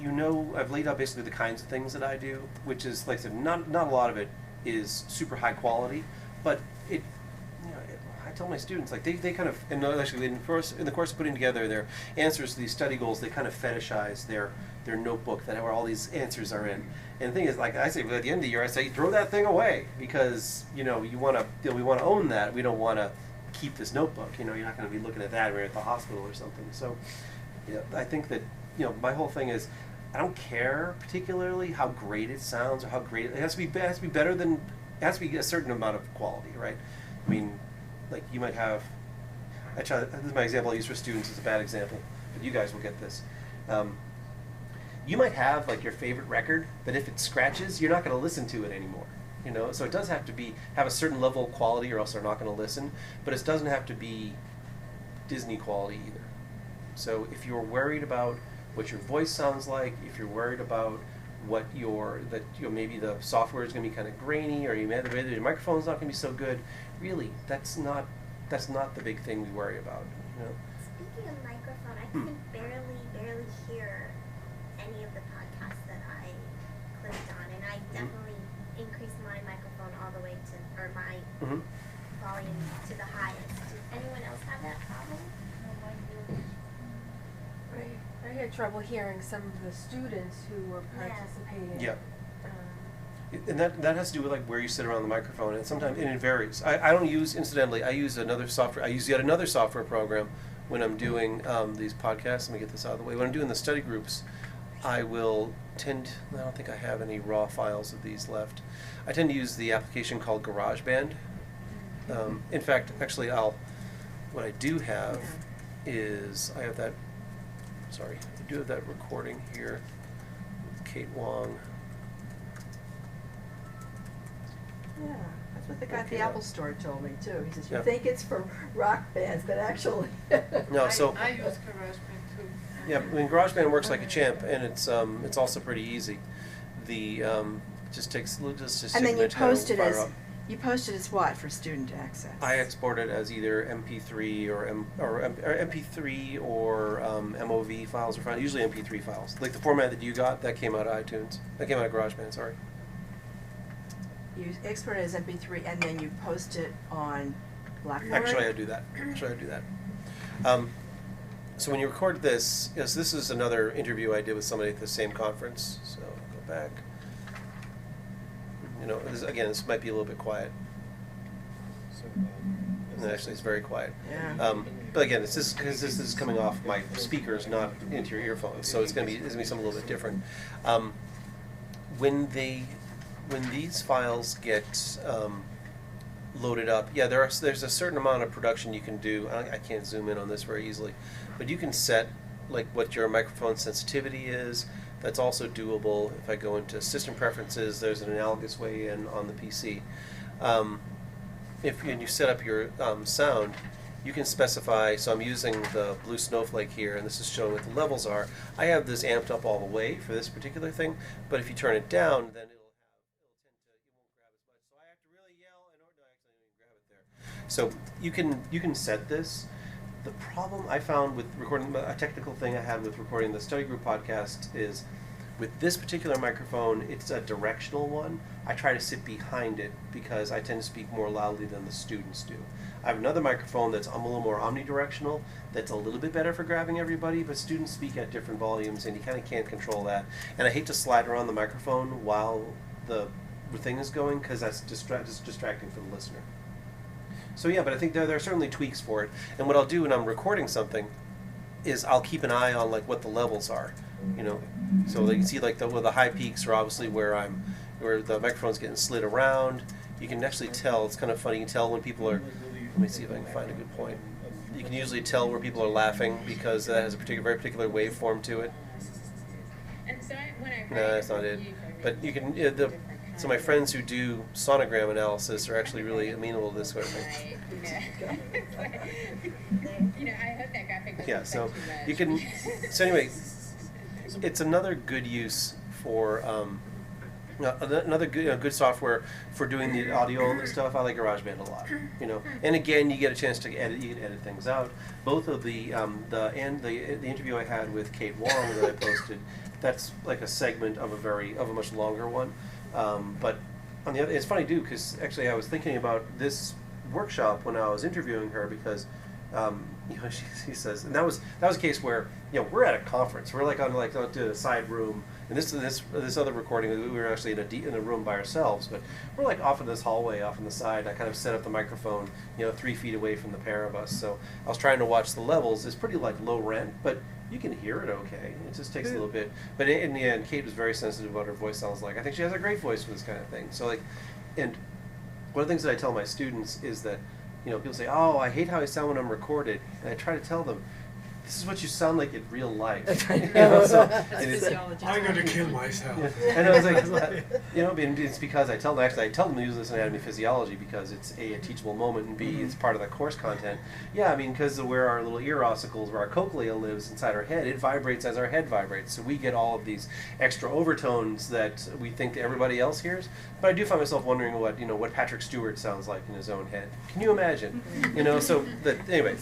I've laid out basically the kinds of things that I do, which is, like I said, not a lot of it is super high quality, but I tell my students, like, they kind of, and actually in the course of putting together their answers to these study goals, they kind of fetishize their notebook where all these answers are in. And the thing is, like I say, at the end of the year, I say, throw that thing away, because we want to own that. We don't want to keep this notebook. You're not going to be looking at that when you're at the hospital or something. So, I think that my whole thing is, I don't care particularly how great it sounds or how great it has to be. It has to be better than, it has to be a certain amount of quality, right? I mean, like, you might have, this is my example I use for students. It's a bad example, but you guys will get this. You might have, like, your favorite record, but if it scratches, you're not going to listen to it anymore. So it does have to have a certain level of quality, or else they're not going to listen. But it doesn't have to be Disney quality either. So if you're worried about what your voice sounds like, if you're worried about what maybe the software is going to be kind of grainy, or maybe your microphone's not going to be so good, really, that's not the big thing we worry about. Speaking of microphone, I can barely hear any of the podcasts that I clicked on, and I definitely increased my microphone all the way to, or my volume to the highest. Does anyone else have that problem? I had trouble hearing some of the students who were participating. Yeah. And that has to do with, like, where you sit around the microphone, and sometimes it varies. I don't use, incidentally, I use another software. I use yet another software program when I'm doing these podcasts. Let me get this out of the way. When I'm doing the study groups, I don't think I have any raw files of these left. I tend to use the application called GarageBand. In fact, actually, what I do have is, I do have that recording here with Kate Wong. Yeah, that's what the guy at the Okay. Apple Store told me too. He says, you Yeah. think it's for rock bands, but actually. No, so I use GarageBand too. yeah, I mean, GarageBand works like a champ, and it's also pretty easy. Just takes just And then you post it fire as, up. what for student access? I export it as either MP3 or MP3 or MOV files or files. Usually MP3 files. Like the format that you got, that came out of iTunes. That came out of GarageBand. Sorry. You export it as MP3 and then you post it on Blackboard? Actually, I do that. So when you record this, yes, this is another interview I did with somebody at the same conference. So I'll go back. This might be a little bit quiet. And actually, it's very quiet. Yeah. But again, it's just because this is coming off my speakers, not into your earphones, so it's gonna be something a little bit different. When these files get loaded up, there's a certain amount of production you can do. I can't zoom in on this very easily, but you can set, like, what your microphone sensitivity is. That's also doable. If I go into system preferences, there's an analogous way in on the PC. If you set up your sound, you can specify, so I'm using the blue snowflake here, and this is showing what the levels are. I have this amped up all the way for this particular thing, but if you turn it down, then it won't grab as much. So I have to really yell in order to actually grab it there. So you can set this. The problem I found with recording, a technical thing I had with recording the study group podcast is, with this particular microphone, it's a directional one. I try to sit behind it because I tend to speak more loudly than the students do. I have another microphone that's a little more omnidirectional, that's a little bit better for grabbing everybody, but students speak at different volumes and you kind of can't control that. And I hate to slide around the microphone while the thing is going, because that's distracting for the listener. So yeah, but I think there are certainly tweaks for it. And what I'll do when I'm recording something is I'll keep an eye on, like, what the levels are, So you can see, like, the high peaks are obviously where the microphone's getting slid around. You can actually tell. It's kind of funny. You can tell when people are. Let me see if I can find a good point. You can usually tell where people are laughing because that has a very particular waveform to it. No, that's not it. But you can. So my friends who do sonogram analysis are actually really amenable to this sort of thing. I hope that graphic Yeah, so you can. So anyway, it's another good use for another good software for doing the audio and stuff. I like GarageBand a lot, And again, you get a chance to edit. You can edit things out. Both of the interview I had with Kate Wong that I posted, that's like a segment of a much longer one. But on the other, it's funny too, because actually I was thinking about this workshop when I was interviewing her, because she says, and that was a case where we're at a conference, we're like on a side room, and this other recording we were actually in a room by ourselves, but we're like off in this hallway off on the side. I kind of set up the microphone 3 feet away from the pair of us, so I was trying to watch the levels. It's pretty like low rent, but you can hear it okay. It just takes a little bit, but in the end Kate was very sensitive about what her voice sounds like. I think she has a great voice for this kind of thing. So and one of the things that I tell my students is that people say, "Oh, I hate how I sound when I'm recorded," and I try to tell them, this is what you sound like in real life. Physiology. I'm going to kill myself. And I was like, it's because I tell them to use this anatomy physiology because it's A, a teachable moment, and B, it's part of the course content. Yeah, because of where our little ear ossicles, where our cochlea lives inside our head, it vibrates as our head vibrates. So we get all of these extra overtones that we think everybody else hears. But I do find myself wondering what Patrick Stewart sounds like in his own head. Can you imagine? So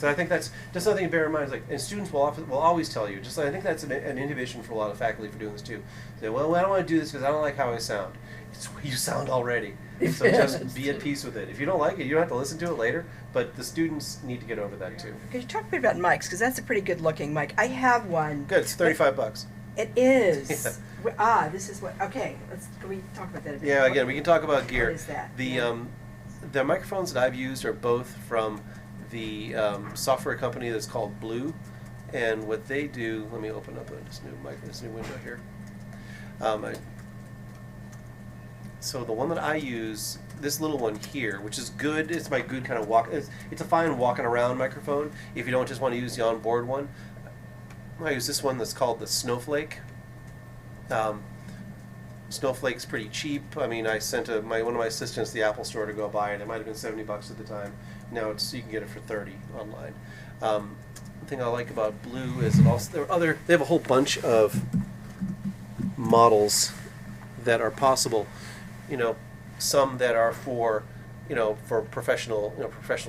I think that's just something to bear in mind. And students will always tell you, I think that's an inhibition for a lot of faculty for doing this too. Say, well, I don't want to do this because I don't like how I sound. It's the way you sound already. So just be at peace with it. If you don't like it, you don't have to listen to it later, but the students need to get over that too. Could you talk a bit about mics, because that's a pretty good looking mic. I have one. Good, it's $35. It is. Yeah. This is what, okay, can we talk about that a bit? Yeah, again, we can talk about gear. What is that? The microphones that I've used are both from the software company that's called Blue, and what they do, let me open up this new window here. So the one that I use, this little one here, which is good, it's my good kind of it's a fine walking around microphone if you don't just want to use the onboard one. I use this one that's called the Snowflake. Snowflake's pretty cheap. I sent one of my assistants to the Apple store to go buy it. It might have been $70 at the time. Now you can get it for $30 online. The thing I like about Blue is they have a whole bunch of models that are possible. Some that are for professional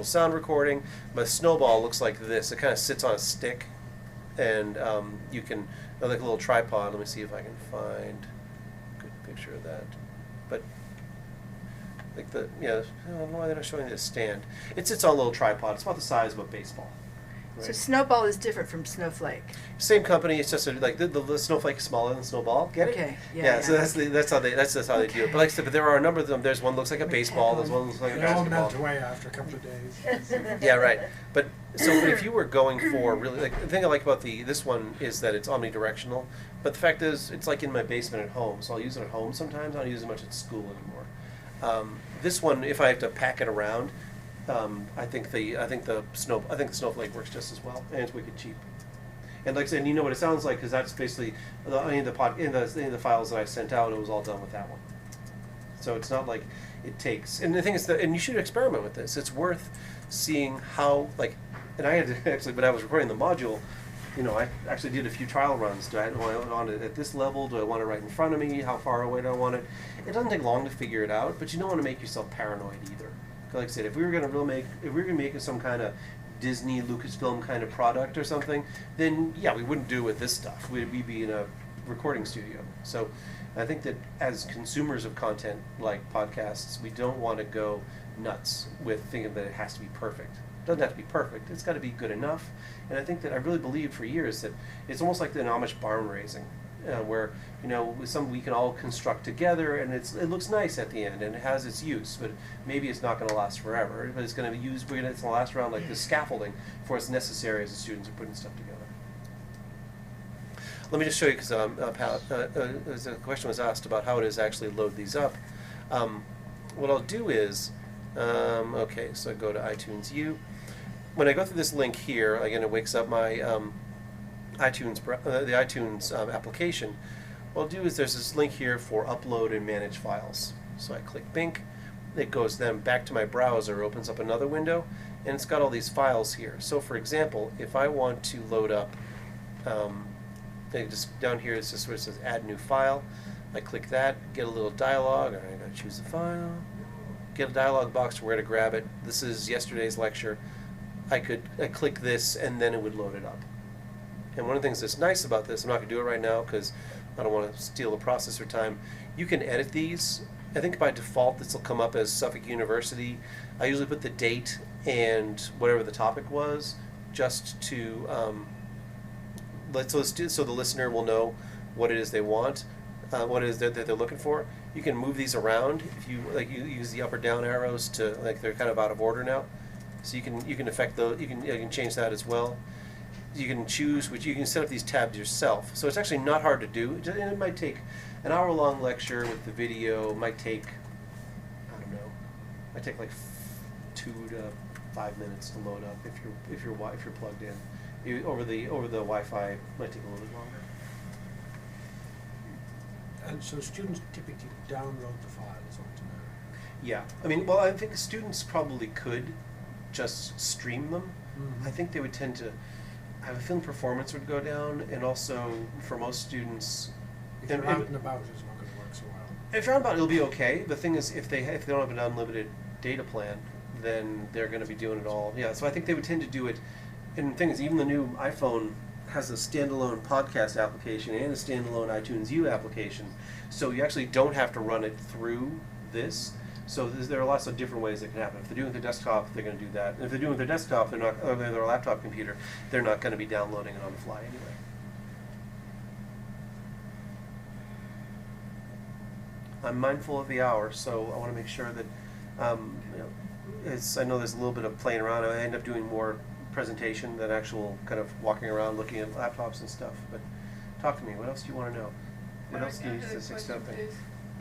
sound recording. But Snowball looks like this. It kind of sits on a stick, and you can like a little tripod. Let me see if I can find a good picture of that. But I don't know why they're not showing this stand. It sits on a little tripod. It's about the size of a baseball. Right? So Snowball is different from Snowflake. Same company. It's just the Snowflake is smaller than Snowball. Get it? Okay. Yeah. So that's how they do it. But like I said, but there are a number of them. There's one that looks like a baseball. There's one that looks like a They all basketball. melt away after a couple of days. Yeah, right. But if you were going for really, the thing I like about this one is that it's omnidirectional. But the fact is, it's like in my basement at home, so I'll use it at home sometimes. I don't use it much at school anymore. This one, if I have to pack it around, I think the Snowflake works just as well, and it's wicked cheap. And like I said, you know what it sounds like, because that's basically in the files that I sent out, it was all done with that one. So it's not like it takes. And the thing is that, and you should experiment with this. It's worth seeing how and I had to actually, when I was recording the module, I actually did a few trial runs. Do I want it at this level? Do I want it right in front of me? How far away do I want it? It doesn't take long to figure it out, but you don't want to make yourself paranoid either. Like I said, if we were going to make some kind of Disney, Lucasfilm kind of product or something, then yeah, we wouldn't do it with this stuff. We'd be in a recording studio. So I think that as consumers of content like podcasts, we don't want to go nuts with thinking that it has to be perfect. It doesn't have to be perfect. It's got to be good enough. And I think that I really believed for years that it's almost like the Amish barn raising, where we can all construct together, and it looks nice at the end, and it has its use, but maybe it's not going to last forever. But it's going to be used. It's going to last around like this scaffolding for what's necessary as the students are putting stuff together. Let me just show you, because a question was asked about how it is actually load these up. What I'll do is, okay, so I go to iTunes U. When I go through this link here, again, it wakes up my the iTunes application. What I'll do is there's this link here for upload and manage files. So I click Bink. It goes then back to my browser, opens up another window, and it's got all these files here. So for example, if I want to load up, just down here it's just where it says add new file. I click that, get a little dialog. I gotta choose the file. Get a dialog box for where to grab it. This is yesterday's lecture. I click this, and then it would load it up. And one of the things that's nice about this, I'm not going to do it right now because I don't want to steal the processor time. You can edit these. I think by default this will come up as Suffolk University. I usually put the date and whatever the topic was, just to so the listener will know what it is they want, what it is that they're looking for. You can move these around if you you use the up or down arrows to they're kind of out of order now, so you can affect you can change that as well. You can choose you can set up these tabs yourself. So it's actually not hard to do. It might take an hour-long lecture with the video. Might take, I don't know, might take like 2 to 5 minutes to load up if you're plugged in. Over the Wi-Fi might take a little bit longer. And so students typically download the files onto their... Yeah, I mean, well, I think students probably could just stream them. Mm-hmm. I think they would tend to. I have a feeling performance would go down, and also for most students, If you're out and about, it's not going to work so well. if you're out and about, it'll be okay. The thing is, if they don't have an unlimited data plan, then they're going to be doing it all. Yeah, so I think they would tend to do it. And the thing is, even the new iPhone has a standalone podcast application and a standalone iTunes U application, so you actually don't have to run it through this. So there are lots of different ways that can happen. If they're doing it with their desktop, they're going to do that. And if they're doing it with their desktop, they're not, or their laptop computer, they're not going to be downloading it on the fly anyway. I'm mindful of the hour, so I want to make sure that, I know there's a little bit of playing around. I end up doing more presentation than actual kind of walking around looking at laptops and stuff. But talk to me. What else do you want to know? What else do you need to say something?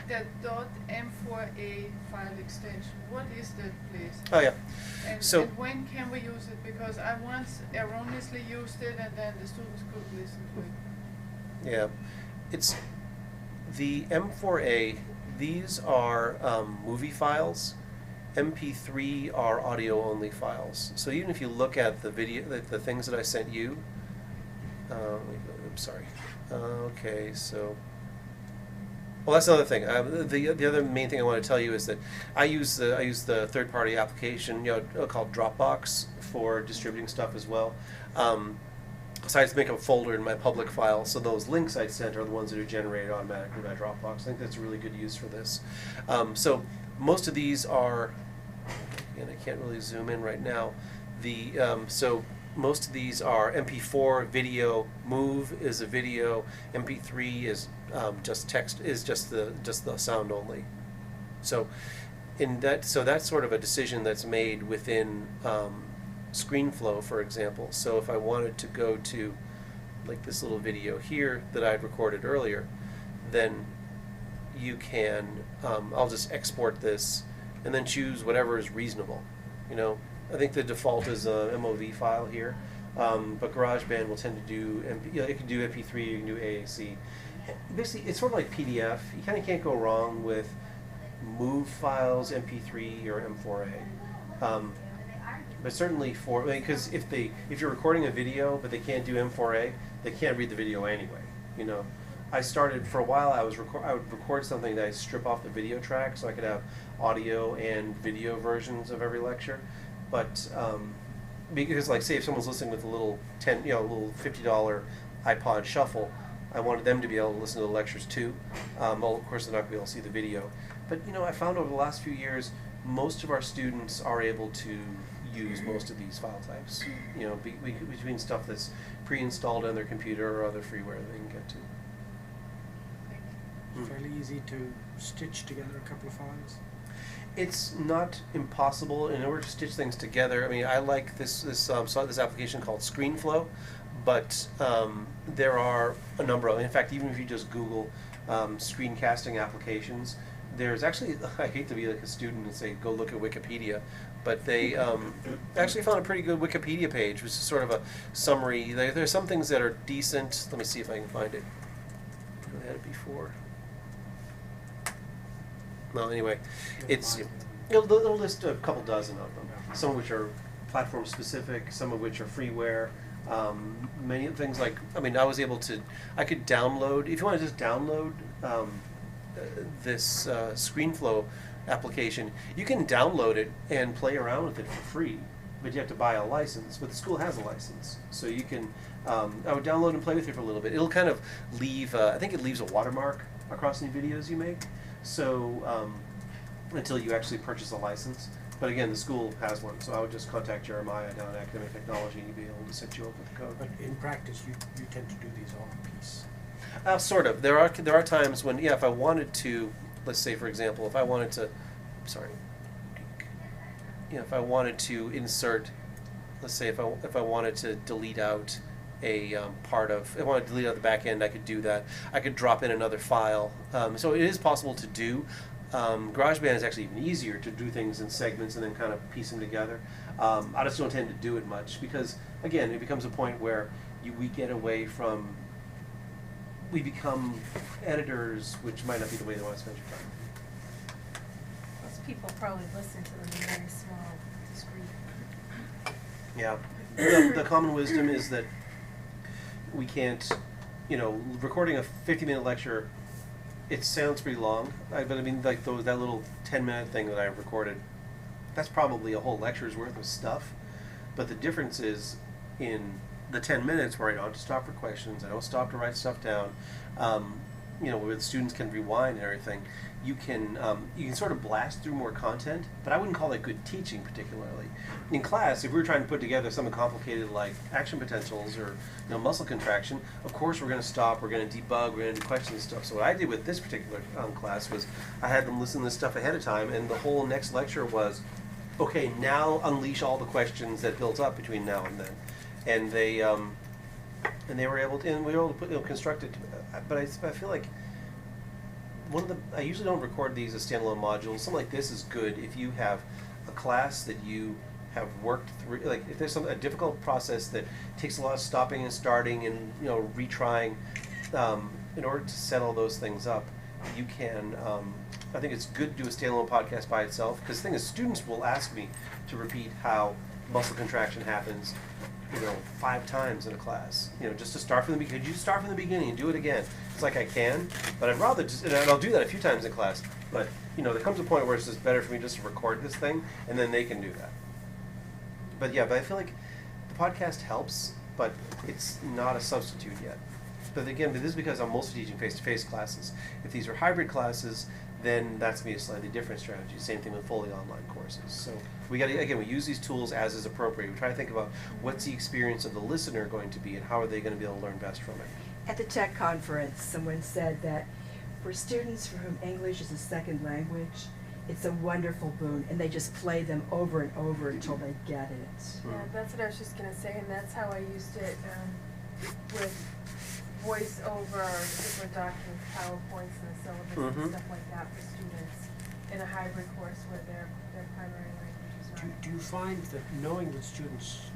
That .m4a file extension, what is that, please? Oh yeah. And, So and when can we use it? Because I once erroneously used it, and then the students couldn't listen to it. yeah, it's the M4A. These are movie files. MP3 are audio only files. So even if you look at the video, the things that I sent you, I'm sorry. Okay, so. Well, that's another thing. The other main thing I want to tell you is that I use the third-party application, called Dropbox for distributing stuff as well. So I just make a folder in my public file. So those links I sent are the ones that are generated automatically by Dropbox. I think that's a really good use for this. So most of these are, and I can't really zoom in right now. So most of these are MP4 video. Move is a video. MP3 is just text. Is just the sound only. So that's sort of a decision that's made within ScreenFlow, for example. So if I wanted to go to like this little video here that I had recorded earlier, then you can. I'll just export this and then choose whatever is reasonable. I think the default is a MOV file here, but GarageBand will tend to do it can do MP3, you can do AAC. Basically, it's sort of like PDF. You kind of can't go wrong with move files, MP3 or M4A. But certainly because if you're recording a video but they can't do M4A, they can't read the video anyway. I started for a while. I would record something that I strip off the video track so I could have audio and video versions of every lecture. But because, like, say if someone's listening with a little little $50 iPod Shuffle, I wanted them to be able to listen to the lectures too. Well, of course, they're not going to be able to see the video. But I found over the last few years, most of our students are able to use most of these file types. Between stuff that's pre-installed on their computer or other freeware that they can get to. Fairly easy to stitch together a couple of files. It's not impossible in order to stitch things together. I mean, I like this application called ScreenFlow, but there are a number of. In fact, even if you just Google screencasting applications, there's actually. I hate to be like a student and say go look at Wikipedia, but they actually found a pretty good Wikipedia page, which is sort of a summary. There's some things that are decent. Let me see if I can find it. I had it before. Well, anyway, it'll list a couple dozen of them. Some of which are platform specific, some of which are freeware. Many things like, I could download, if you want to just download this ScreenFlow application, you can download it and play around with it for free. but you have to buy a license. But the school has a license, so you can. I would download and play with it for a little bit. It'll kind of leave. I think it leaves a watermark across any videos you make. So until you actually purchase a license. But again, the school has one, so I would just contact Jeremiah down at Academic Technology, and he'd be able to set you up with the code. But in practice, you tend to do these all in piece. Sort of. There are times when, yeah, if I wanted to, let's say for example, if I wanted to, if I wanted to insert, let's say if I wanted to delete out a part of, if I wanted to delete out the back end, I could do that. I could drop in another file. So it is possible to do. GarageBand is actually even easier to do things in segments and then kind of piece them together. I just don't tend to do it much because, again, it becomes a point where we get away from, we become editors, which might not be the way they want to spend your time. Most people probably listen to them in very small, discrete. Yeah. The common wisdom is that we can't, recording a 50-minute lecture, it sounds pretty long, but I mean, like that little 10-minute thing that I recorded, that's probably a whole lecture's worth of stuff. But the difference is in the 10 minutes where I don't have to stop for questions, I don't stop to write stuff down, where the students can rewind and everything. You can sort of blast through more content, but I wouldn't call that good teaching particularly. In class, if we were trying to put together something complicated like action potentials or muscle contraction, of course we're going to stop, we're going to debug, we're going to do questions and stuff. So what I did with this particular class was I had them listen to this stuff ahead of time, and the whole next lecture was, okay, now unleash all the questions that built up between now and then. And they were able to, and we were able to put construct it. But I feel like I usually don't record these as standalone modules. Something like this is good if you have a class that you have worked through. Like if there's a difficult process that takes a lot of stopping and starting and retrying, in order to set all those things up, you can. I think it's good to do a standalone podcast by itself because the thing is, students will ask me to repeat how muscle contraction happens 5 times in a class, just to start from the beginning. Could you start from the beginning and do it again? It's like I can, but I'd rather just, and I'll do that a few times in class, but, there comes a point where it's just better for me just to record this thing, and then they can do that. But yeah, but I feel like the podcast helps, but it's not a substitute yet. But again, this is because I'm mostly teaching face-to-face classes. If these are hybrid classes, then that's going to be a slightly different strategy. Same thing with fully online courses. So we use these tools as is appropriate. We try to think about what's the experience of the listener going to be and how are they going to be able to learn best from it. At the tech conference, someone said that for students for whom English is a second language, it's a wonderful boon, and they just play them over and over until they get it. Yeah, that's what I was just going to say, and that's how I used it with voice over different documents, PowerPoints, and the syllabus and stuff like that for students in a hybrid course where their primary language is not. Do you find that knowing that students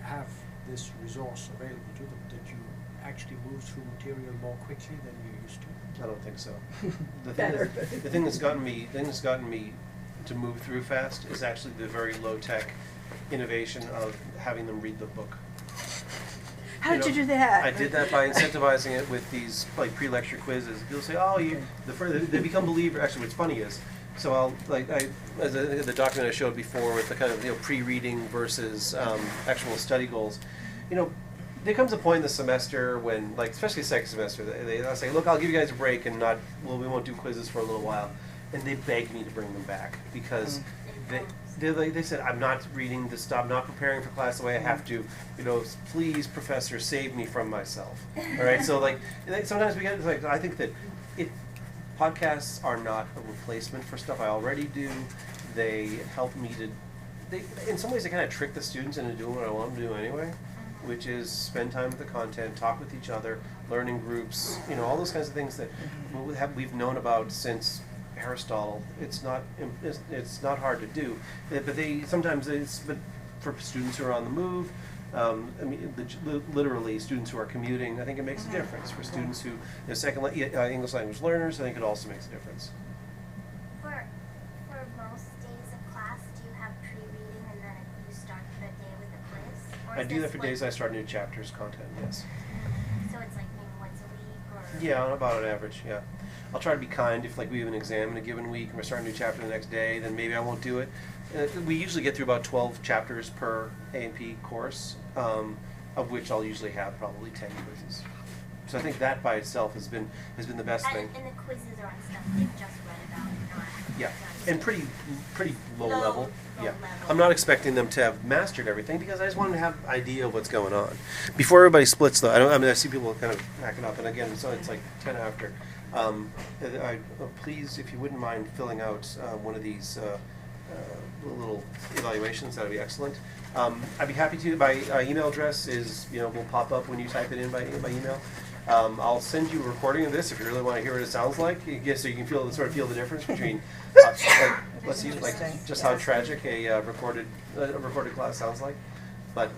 have this resource available to them, that you actually move through material more quickly than you used to? I don't think so. The thing that's gotten me to move through fast is actually the very low-tech innovation of having them read the book. How did you do that? I did that by incentivizing it with these pre-lecture quizzes. People say, "Oh, they become believers." Actually, what's funny is, so as the document I showed before with the kind of pre-reading versus actual study goals, there comes a point in the semester when, especially second semester, they'll say, "Look, I'll give you guys a break and we won't do quizzes for a little while," and they beg me to bring them back because they said, "I'm not reading this stuff, I'm not preparing for class the way I have to, please, professor, save me from myself." All right, so sometimes we get, I think that podcasts are not a replacement for stuff I already do. They help me in some ways they kind of trick the students into doing what I want them to do anyway, which is spend time with the content, talk with each other, learn in groups, all those kinds of things that we've known about since Aristotle. It's not hard to do, but but for students who are on the move, literally students who are commuting, I think it makes a difference. For students who second English language learners, I think it also makes a difference. For most days of class, do you have pre-reading and then you start the day with a quiz? Or I do that for days I start new chapters content. Yes. So it's maybe once a week or? Yeah, on about an average. Yeah. I'll try to be kind. If like we have an exam in a given week and we're starting a new chapter the next day, then maybe I won't do it. We usually get through about 12 chapters per A&P course, of which I'll usually have probably 10 quizzes. So I think that by itself has been the best thing. And the quizzes are on stuff they've just read about, not. Yeah, and pretty low level. Low Yeah, level. I'm not expecting them to have mastered everything because I just want them to have an idea of what's going on. Before everybody splits, though, I see people kind of backing up, and again, so it's like 10 after. Please, if you wouldn't mind filling out one of these little evaluations, that would be excellent. I'd be happy to. My email address is, will pop up when you type it in by email. I'll send you a recording of this if you really want to hear what it sounds like, so you can feel the difference between let's see, like just how tragic a recorded class sounds like. But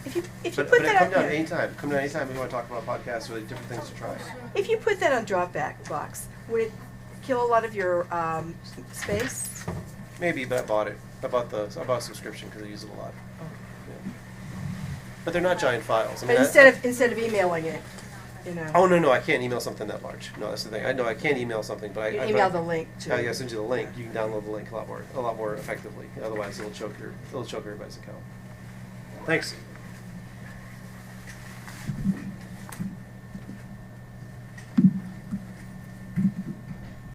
If you but put that come on, down anytime. Come down anytime we want to talk about podcasts or different things to try. if you put that on Dropbox, would it kill a lot of your space? Maybe, but I bought it. I bought a subscription because I use it a lot. Yeah. But they're not giant files. I mean, But instead of emailing it, Oh no, I can't email something that large. No, that's the thing. I know I can't email something, but you I email the link to. Yeah, send you the link. You can download the link a lot more effectively. Otherwise, it'll choke everybody's account. Thanks.